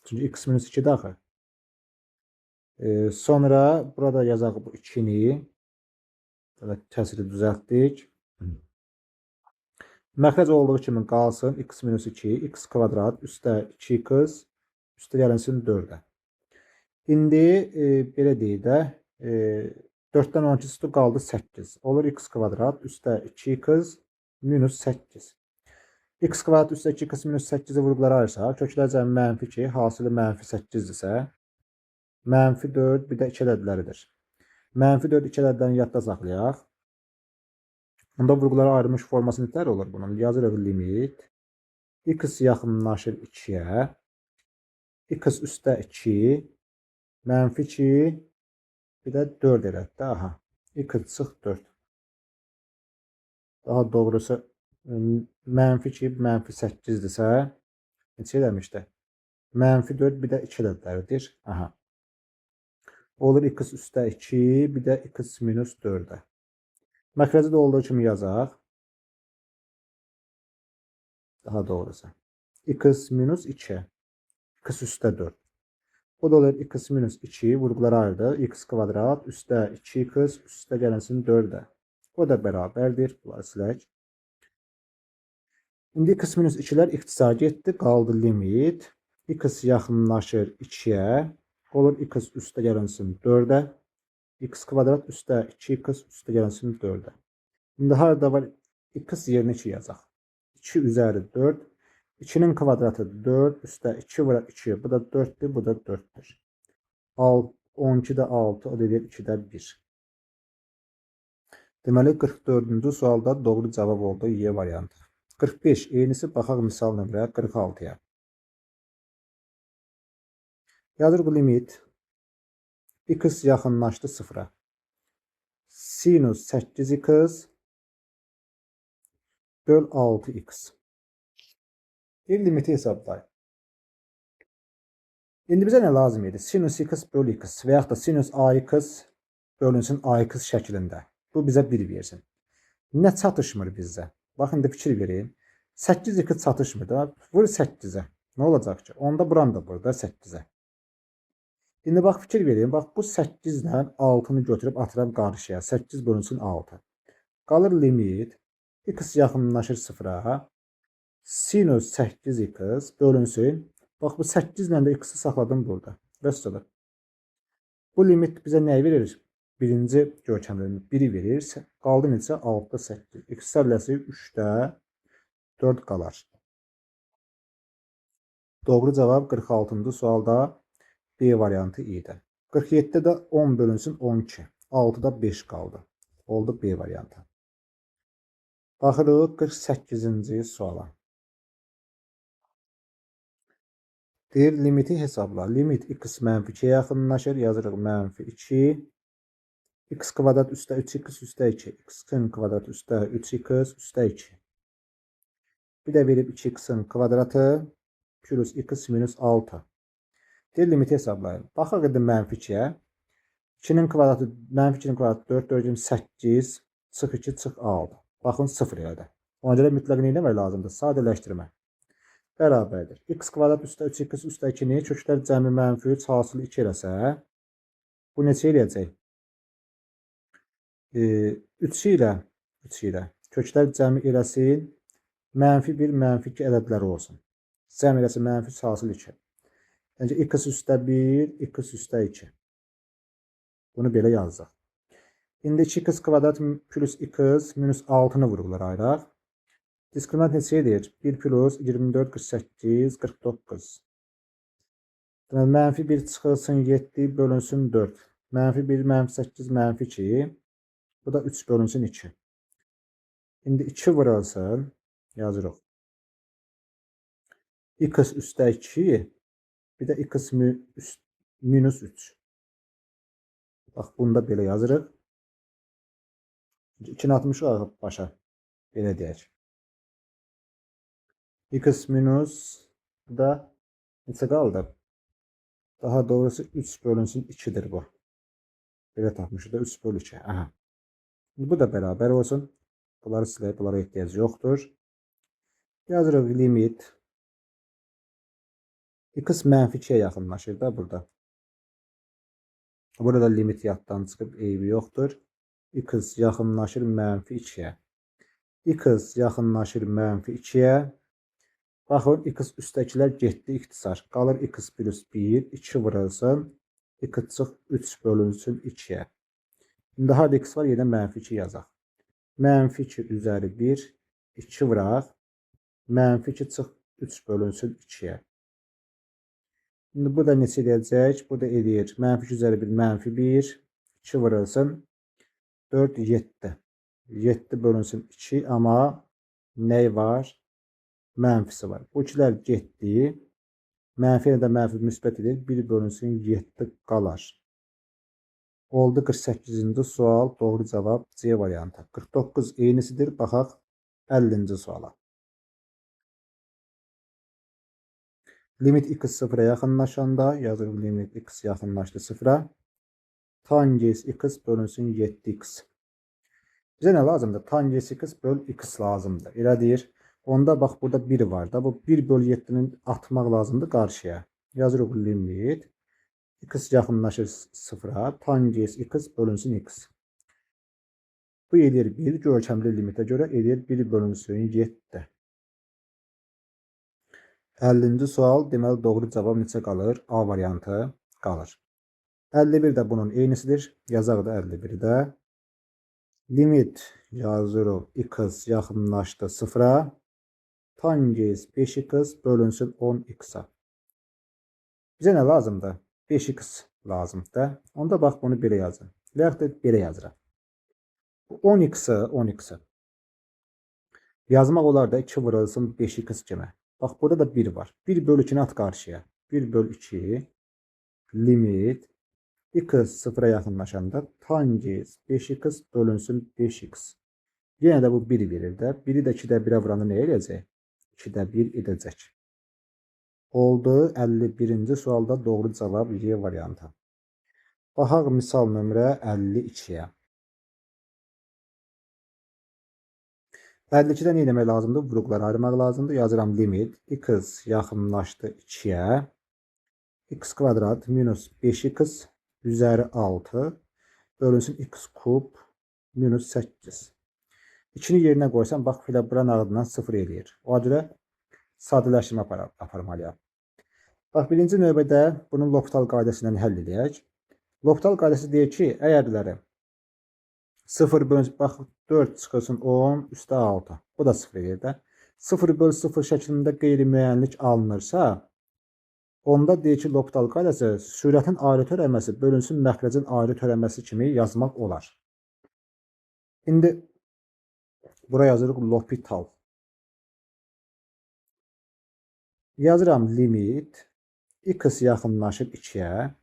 Çünkü x minus 2 daxil. Sonra burada yazaq bu 2'ni. Kəsiri düzəltdik. Məxrəc olduğu kimi qalsın. X minus 2. X kvadrat üstə 2x üstə gəlinsin 4'ə. İndi belə deyək də 4'dən 12 üstü qaldı 8. Olur x kvadrat üstə 2x minus 8. X kvadrat üstə 2x minus 8'i vurğulara ayırsaq, köklər cəmi mənfi 2, hasili mənfi 8-dirsə, mənfi 4 bir də 2 ədədləridir. Mənfi 4 2 ədədlərini yadda saxlayaq. Onda vurğulara ayrılmış forması nətər olur bunun? Yazırıq limit. X yaxınlaşır 2-yə. X üstə 2. Mənfi 2. Bir də 4 elətdə. Aha. X çıx 4. Daha doğrusu mənfi 2, mənfi 8-dirsə, neçə eləmişdi? Mənfi 4 bir də 2 ədədləridir. Aha. Olur x üstə 2, bir də x minus 4'ə. Məxrəci də olduğu kimi yazaq. Daha doğrusu. X minus 2. X üstə 4. Bu da olur x minus 2 vurğulara ayırdı. X kvadrat üstə 2x üstə gəlinsin 4'ə. O da bərabərdir. Bunları silək. İndi x minus 2'lər ixtisar getdi. Qaldı limit. X yaxınlaşır 2'yə. Olur x üstə gəlinsin 4'ə. X kvadrat üstə 2x üstə gəlinsin 4'ə. İndi harada var? X yerinə 2 yazaq. 2 üzəri 4. 2'nin kvadratı 4, üstə 2 vura 2. Bu da 4'dür, bu da 4'dür. 12'də 6, o da edir 2'də 1. Deməli 44-cü sualda doğru cavab oldu Y variantı. 45. Eynisi baxaq misal nömrə 46-ya. Yazırıq limit x yaxınlaşdı 0-a. Sinus 8x böl 6x. Bir limiti hesablayın. İndi bizə nə lazım idi? Sinus x böl x və yaxud da sinus ax bölünsün ax şəklində. Bu bizə 1 versin. Nə çatışmır bizdə? Bax, indi fikir verin. 8x çatışmır da. Vur 8'ə. Nə olacaq ki? Onda buran da burada 8'ə. İndi bax, fikir verin. Bax, bu 8 ilə 6'nı götürüb atıram qarşıya. 8 bölünsün 6. Qalır limit. X yaxınlaşır 0-a. Sinus 8x bölünsün. Bax, bu 8 ilə də x'i saxladım burada. Vəssalam. Bu limit bizə nə verir? Birinci görkəmli 1'i verir. Qaldı neçə? 6'da 8. X həlləsi 3'də 4 qalar. Doğru cavab 46-cı sualda B variantı idi. 47'də 10 bölünsün 12. 6'da 5 qaldı. Oldu B variantı. Baxırıq 48-ci suala. Deyir limiti hesabla. Limit x mənfi 2'ye yaxınlaşır. Yazırıq mənfi 2. X kvadrat üstə 3x üstə 2. X'in kvadrat üstə 3x üstə 2. Bir də verib 2x'in kvadratı plus x minus 6. Deyir limiti hesablayın. Baxaq edim mənfi 2'yə. 2'nin kvadratı, mənfi 2'nin kvadratı 4, 4'ün 8, çıx 2, çıx 6. Baxın 0 elədi. Ona görə mütləq nə etmək lazımdır? Sadələşdirmə. Bərabərdir. X kvadrat üstə 3x üstə 2'ni köklər cəmi mənfi 3 hasılı 2 eləsə, bu neçə eləyəcək? 3 ilə köklər cəmi eləsin, mənfi 1, mənfi 2 ədədləri olsun. Cəm eləsin mənfi 3 hasılı 2. Yəni x üstə 1, x üstə 2. Bunu belə yazacaq. İndi 2x kvadrat plus x minus 6'nı vuruqlar ayraq. Diskriminant neçə edir? 1 plus 24, 48, 49. Deməli, mənfi 1 çıxılsın 7, bölünsün 4. Mənfi 1, mənfi 8, mənfi 2. Bu da 3 bölünsün 2. İndi 2 vurulsun. Yazırıq. X üstə 2. Bir də x minus 3. Bax, bunu da belə yazırıq. 2'ni 60 qalıb başa. Belə deyək. X minus da neçə qaldı? Daha doğrusu 3 bölünsün 2'dir bu. Belə tapmışıq da 3 bölü 2. Aha. Bu da bərabər olsun. Bunları silək, bunlara ehtiyac yoxdur. Yazırıq limit. X mənfi 2'ye yaxınlaşır da burada. Burada limit yaddan çıxıb eybi yoxdur. X yaxınlaşır mənfi 2'ye. X yaxınlaşır mənfi 2'ye. Baxın, x üstəkilər getdi ixtisar. Qalır x plus 1, 2 vurulsun. X çıx 3 bölünsün 2'ye. İndi harada x var? Yenə mənfi 2 yazaq. Mənfi 2 üzəri 1, 2 vuraq. Mənfi 2 çıx 3 bölünsün 2'ye. Şimdi bu da neçə edəcək? Bu da edir. Mənfi 2 üzəri 1, mənfi 1. 2 vurulsun. 4, 7. 7 bölünsün 2, amma nəy var? Mənfisi var. Bu ikilər getdi. Mənfi ilə də mənfi müsbət edir. 1 bölünsün 7 qalar. Oldu 48-ci sual. Doğru cavab C variantı. 49 eynisidir. Baxaq 50-ci suala. Limit x 0'a yaxınlaşanda yazırıq limit x yaxınlaşdı 0'a. Tangens x bölünsün 7x. Bizə nə lazımdır? Tangens x böl x lazımdır. Elə deyir. Onda bax, burada 1 var da. Bu 1 bölü 7'ni atmaq lazımdır qarşıya. Yazırıq limit x yaxınlaşır 0'a. Tangens x bölünsün x. Bu edir 1. Görkəmli limitə görə edir 1 bölünsün 7. 50-ci sual. Deməli, doğru cavab neçə qalır? A variantı qalır. 51 də bunun eynisidir. Yazaq da 51'i də. Limit yazırıq x yaxınlaşdı 0'a. Tangens 5x bölünsün 10x-a. Bizə nə lazımdır? 5x lazımdır. Onda bax bunu belə yazın. Və yaxud da belə yazıram. 10x-i yazmaq olar da 2 vurulsun 5x kimi. Bax burada da 1 var. 1 bölü 2'ni at qarşıya. 1 bölü 2 limit x sıfıra yaxınlaşanda tangens 5x bölünsün 5x. Yenə də bu 1 verir də. 1'i də 2'də 1'ə vuranda nə edəcək? 2'də 1 edəcək. Oldu 51-ci sualda doğru cavab Y variantı. Baxaq misal nömrə 52-yə. 52'də nə etmək lazımdır? Vuruqları ayırmaq lazımdır. Yazıram limit x yaxınlaşdı 2'yə. X kvadrat minus 5x üzəri 6 bölünsün x kub minus 8. 2'ni yerinə qoysam, bax, filə buranın ardından 0 eləyir. O görə sadələşdirmə aparmalıyam. Bax, birinci növbədə bunun L'Hopital qaydasından həll edək. L'Hopital qaydası deyir ki, əgərləri 0 bölünsün, bax, 4 çıxılsın 10 üstə 6. Bu da 0 eləyir də. 0 bölü 0 şəklində qeyri-müəyyənlik alınırsa, onda deyir ki, L'Hopital qaydası sürətin ayrı törəməsi bölünsün məxrəcin ayrı törəməsi kimi yazmaq olar. İndi buraya yazırıq L'Hopital. Yazıram limit x yaxınlaşır 2'yə.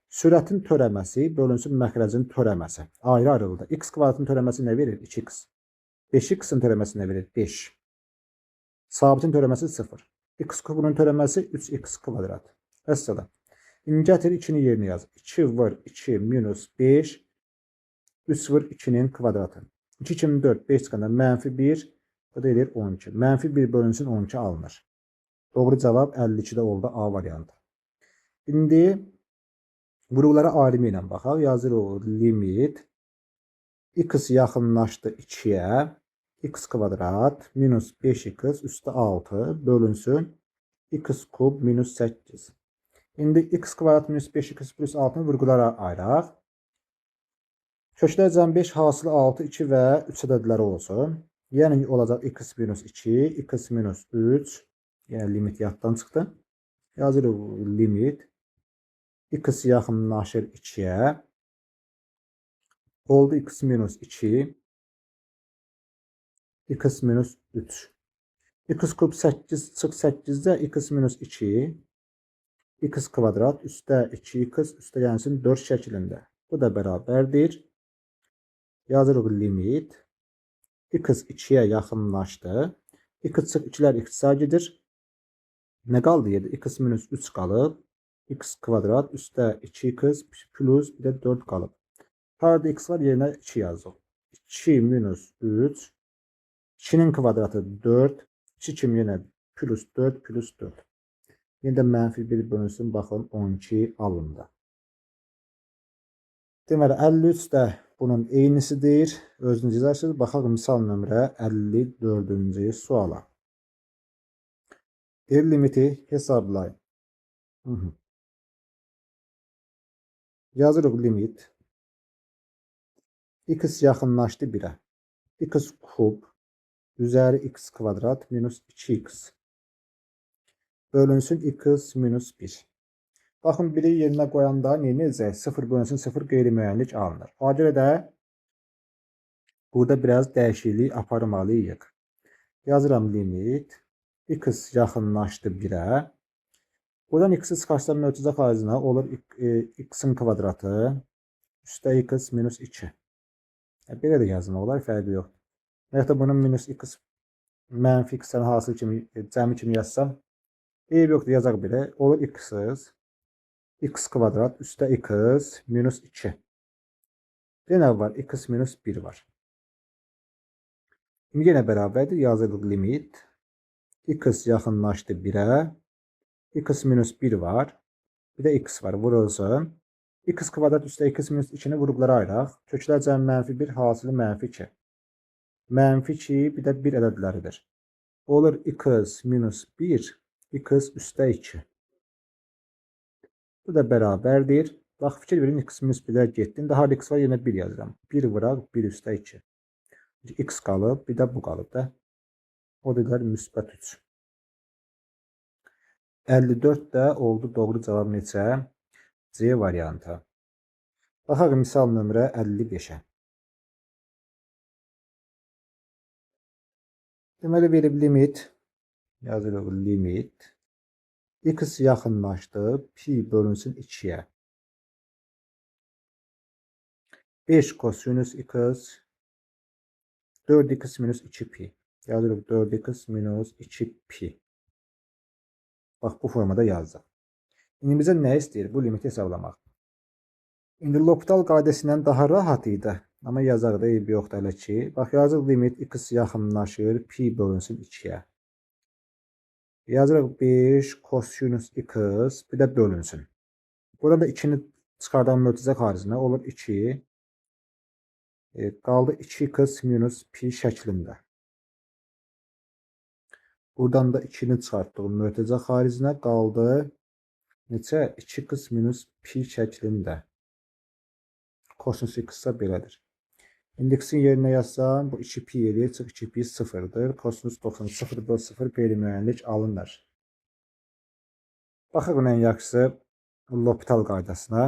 Sürətin törəməsi bölünsün məxrəcin törəməsi. Ayrı-ayrılıqda. X kvadratın törəməsi nə verir? 2x. 5x'in törəməsi nə verir? 5. Sabitin törəməsi 0. X kubunun törəməsi 3x kvadrat. Əssalam. İndi gətir 2'ni yerinə yaz. 2 vur 2 minus 5. 3 vur 2'nin kvadratı. 2 kimi 4, 5 çıxanda mənfi 1. Bu da edir 12. Mənfi 1 bölünsün 12 alınır. Doğru cavab 52'də oldu A variantı. İndi vuruqlara ayrımı ilə baxaq. Yazırıq limit x yaxınlaşdı 2'yə. X kvadrat minus 5x üstü 6 bölünsün x kub minus 8. İndi x kvadrat minus 5x plus 6'nı vurgulara ayıraq. Köşklər cəm 5 hasılı 6, 2 və 3 ədədləri olsun. Yəni olacaq x minus 2, x minus 3. Yəni limit yaddan çıxdı. Yazırıq limit x yaxınlaşır 2'yə. Oldu x minus 2. X minus 3. X kub 8 çıx 8'də x minus 2. X kvadrat üstə 2x üstə gəlsin 4 şəklində. Bu da bərabərdir. Yazırıq limit x 2'yə yaxınlaşdı. X çıx 2'lər x-a gedir. Nə qaldı yerdə? X minus 3 qalıb. X kvadrat üstə 2x plus bir də 4 qalıb. Harada x var, yerinə 2 yazıq. 2 minus 3. 2'nin kvadratı 4. 2 kimi yenə plus 4 plus 4. Yenə də mənfi 1 bölünsün. Baxın 12 alındı. Deməli 53 də bunun eynisidir. Özünüz yazarsınız. Baxaq misal nömrə 54-cü suala. Bir limiti hesablayın. Yazırıq limit x yaxınlaşdı 1'ə. X kub üzəri x kvadrat minus 2x bölünsün x minus 1. Baxın 1'i yerinə qoyanda nə edəcək? 0 bölünsün 0 qeyri-müəyyənlik alınır. O görə də burada biraz dəyişiklik aparmalıyıq. Yazıram limit x yaxınlaşdı 1'ə. Buradan x'i çıxarsam mövcüdə xaricində olur x'in kvadratı üstə x minus 2. Belə də yazmaq olar, fərqi yoxdur. Və ya bunun minus x mənfi x-dən hasıl kimi, cəmi kimi yazsam, eyb yoxdur, yazaq belə. Olur x kvadrat üstə x minus 2. Yenə var, x minus 1 var. Yenə bərabərdir, yazırıq limit x yaxınlaşdı 1'ə. X minus 1 var. Bir də x var. Vurulsun. X kvadrat üstə x minus 2'ni vuruqlara ayıraq. Köklər cəm mənfi 1, hasılı mənfi 2. Mənfi 2 bir də 1 ədədləridir. Olur x minus 1, x üstə 2. Bu da bərabərdir. Bax, fikir verin, x minus 1'lər getdi. İndi harada x var, yenə 1 yazıram. 1 vuraq, 1 üstə 2. X qalıb, bir də bu qalıb da. O da müsbət 3. 54 də oldu doğru cavab neçə? C variantı. Baxaq misal nömrə 55-ə. Deməli verib limit, yazırıq limit, x yaxınlaşdı, pi bölünsün 2-yə. 5 kosinüs x, 4x minus 2pi. Yazırıq 4x minus 2pi. Bax, bu formada yazdıq. İndi bizə nə istəyir? Bu limiti hesablamaq. İndi L'Hopital qaydasından daha rahat idi. Amma yazarıq da eybi yoxdur hələ ki. Bax, yazırıq limit x yaxınlaşır, pi bölünsün 2-yə. Yazırıq 5 kosinüs x, bir də bölünsün. Burada 2-ni çıxardan mötərizə xaricinə olur 2. Qaldı 2x minus pi şəklində. Buradan da 2-ni çıxartdıq mötərizə xaricinə, qaldı neçə? 2x minus pi şəklində. Kosinüs x-sa belədir. İndi x-in yerinə yazsam, bu 2pi edir, çıx 2pi 0-dır. Kosinüs 90, 0 böl 0 qeyri-müəyyənlik alınır. Baxaq ən yaxşısı L'Hopital qaydasına.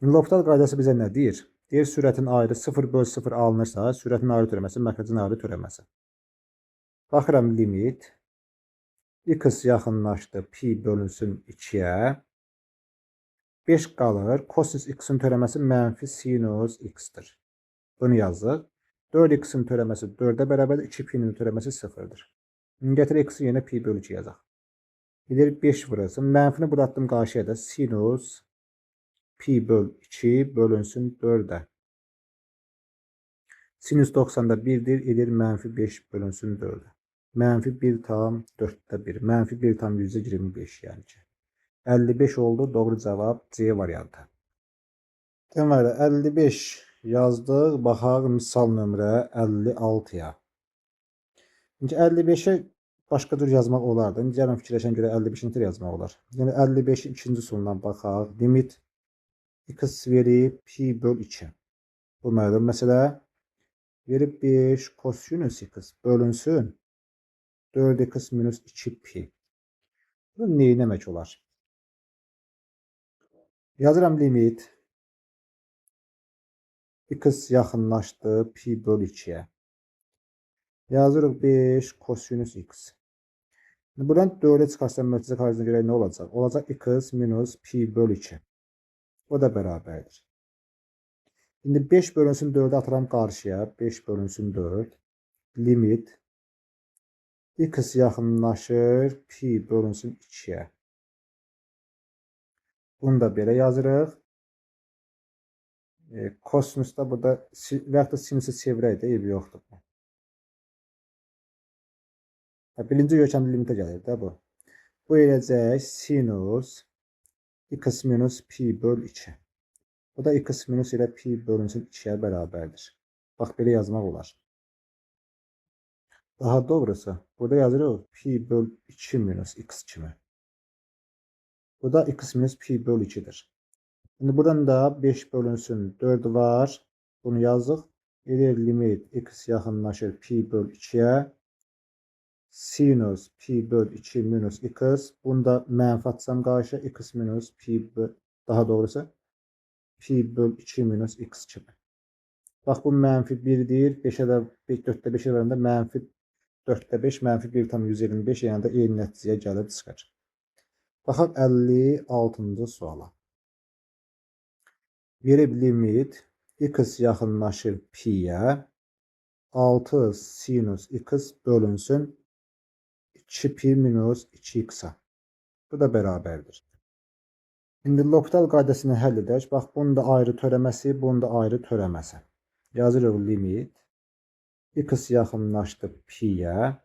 L'Hopital qaydası bizə nə deyir? Deyir, sürətin ayrı 0 böl 0 alınırsa, sürətin ayrı törəməsi, məxrəcin ayrı törəməsi. Baxıram limit, x yaxınlaşdı, pi bölünsün 2-yə. 5 qalır, kosinüs x-in törəməsi mənfi sinus x-dir. Bunu yazdıq. 4x-in törəməsi 4-ə bərabərdir, 2pi-nin törəməsi 0-dır. Gətir x-i yenə pi bölü 2 yazaq. Bilir 5 vurasın, mənfini buraxdım qarşıya da sinus pi böl 2 bölünsün 4-ə. Sinüs 90-da 1-dir, edir mənfi 5 bölünsün 4-ə. Mənfi 1 tam 4-də 1, mənfi 1 tam %25 yəni ki. 55 oldu, doğru cavab C variantı. Deməli, 55 yazdıq, baxaq misal nömrə 56-ya. İndi 55-ə başqa cür yazmaq olardı. İndi gəlin fikirləşən görə 55-ni yazmaq olar. Yəni 55-in ikinci sonundan baxaq. Limit x verib pi böl 2. Bu məlum məsələ. Verib 5 kosinüs x bölünsün 4x minus 2pi. Bunu neyləmək olar? Yazıram limit x yaxınlaşdı, pi böl 2-yə. Yazırıq 5 kosinüs x. Buradan 4'e çıxarsam mötərizə xaricinə görə nə olacaq? Olacaq x minus pi böl 2. O da bərabərdir. İndi 5 bölünsün 4'ü atıram qarşıya. 5 bölünsün 4. Limit x yaxınlaşır, pi bölünsün 2-yə. Bunu da belə yazırıq. Kosinüsdə burada və yaxud da sinusu çevirək də eybi yoxdur. Birinci görkəmli limitə gəlir də bu. Bu eləcək sinus x minus pi böl 2. Bu da x minus ilə pi bölünsün 2-yə bərabərdir. Bax, belə yazmaq olar. Daha doğrusu, burada yazırıq pi böl 2 minus x kimi. Bu da x minus pi böl 2'dir. Şimdi buradan da 5 bölünsün 4 var. Bunu yazdık. Edir limit x yaxınlaşır pi böl 2'ye. Sinus pi böl 2 minus x. Bunu da mənfi atsam qarşı x minus pi böl, daha doğrusu pi böl 2 minus x kimi. Bax, bu mənfi 1'dir. 5'ə də 4'də 5'ə verəndə mənfi 4'də 5 mənfi 1 tam 125 yəni də eyni nəticəyə gəlib çıxır. Baxaq 56-cı suala. Verib limit x yaxınlaşır pi'yə. 6 sinus x bölünsün 2pi minus 2x'a. Bu da bərabərdir. İndi L'Hopital qaydasını həll edək. Bax, bunun da ayrı törəməsi, bunun da ayrı törəməsi. Yazırıq limit x yaxınlaşdı pi'yə.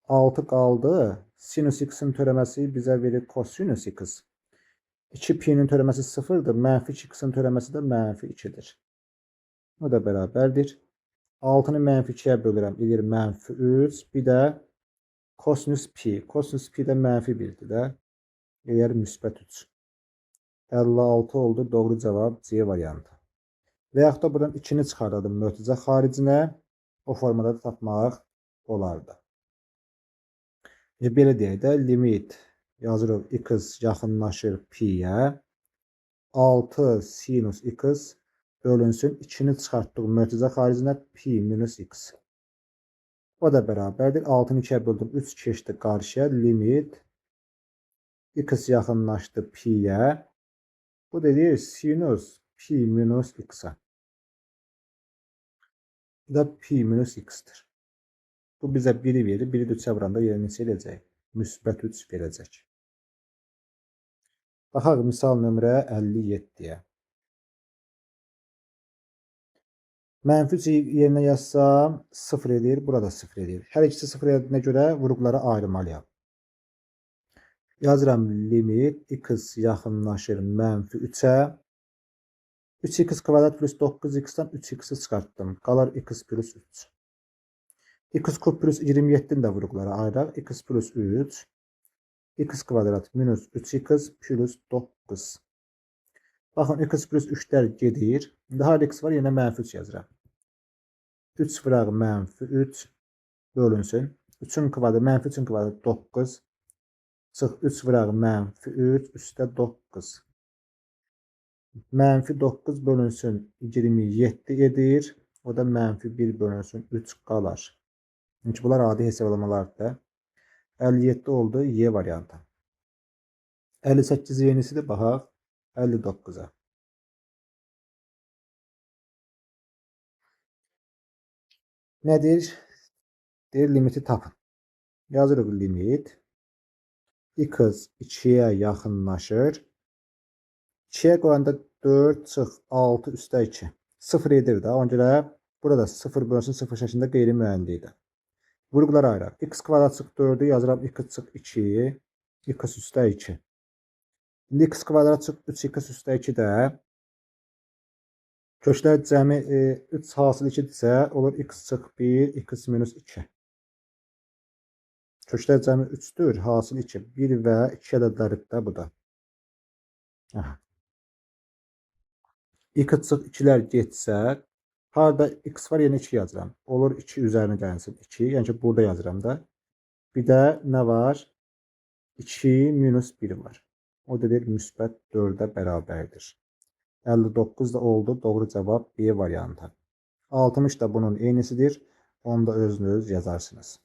6 qaldı. Sinus x'in törəməsi bizə verir kosinus x. 2pi'nin törəməsi 0'dır. Mənfi 2x'in törəməsi də mənfi 2'dir. O da bərabərdir. 6'nı mənfi 2'yə bölürəm. Edir mənfi 3. Bir də kosinus pi. Kosinus pi də mənfi 1'dir də. Edir müsbət 3. 56 oldu. Doğru cavab C variantı. Və yaxud da buradan 2'ni çıxardadım mötərizə xaricinə. O formada da tapmaq olardı. Belə deyək də, limit yazırıq x yaxınlaşır pi-yə. 6 sinus x bölünsün 2-ni çıxartdıq mötərizə xaricinə pi minus x. O da bərabərdir. 6-nı 2-yə böldüm. 3 keçdi qarşıya. Limit x yaxınlaşdı pi-yə. Bu deyir sinus pi minus x-a. Bu da pi minus x-dir. Bu bizə 1-i verir. 1-i də 3-ə vuranda yerinə neçə edəcək? Müsbət 3 verəcək. Baxaq misal nömrə 57-yə. Mənfi 3 yerinə yazsam 0 edir. Burada 0 edir. Hər ikisi 0 edildiğinə görə vuruqları ayırmalıyam. Yazıram limit x yaxınlaşır mənfi 3-ə. 3x kvadrat plus 9x-dan 3x'i çıxartdım. Qalar x plus 3. X kub plus 27'nin də vuruqları ayıraq. X plus 3. X kvadrat minus 3x plus 9. Baxın, x plus 3'lər gedir. Daha x var, yenə mənfi 3 yazıram. 3 vuraq mənfi 3 bölünsün. 3'ün kvadratı, mənfi 3'ün kvadratı 9. Çıx 3 vuraq mənfi 3 üstə 9. Mənfi 9 bölünsün 27 edir. O da mənfi 1 bölünsün 3 qalar. Çünki bunlar adi hesablamalardır. 57 oldu Y variantı. 58 yenisidir. Baxaq 59'a. Nədir? Deyir limiti tapın. Yazırıq limit. X 2'yə yaxınlaşır. 2'yə qoyanda 4 çıx 6 üstə 2. 0 edir də. Ona görə burada 0 bölünsün 0 şəklində qeyri-müəyyənlikdir. Vuruqlar ayıraq. X kvadrat çıx 4'ü yazıram. X çıx 2. X üstə 2. İndi x kvadrat çıx 3x üstə 2 də köşlər cəmi 3 hasil 2-dirsə olur x çıx 1, x minus 2. Köşlər cəmi 3'dür, hasil 2. 1 və 2 ədədlərdir bu da. X çıx 2'lər getsə, harada x var, yenə 2 yazıram. Olur 2 üzərinə gəlsin 2, yəni ki burada yazıram da. Bir də nə var? 2 minus 1 var. O da deyir müsbət 4'ə bərabərdir. 59 da oldu. Doğru cevap B variantı. 60 da bunun eynisidir. Onu da özünüz yazarsınız.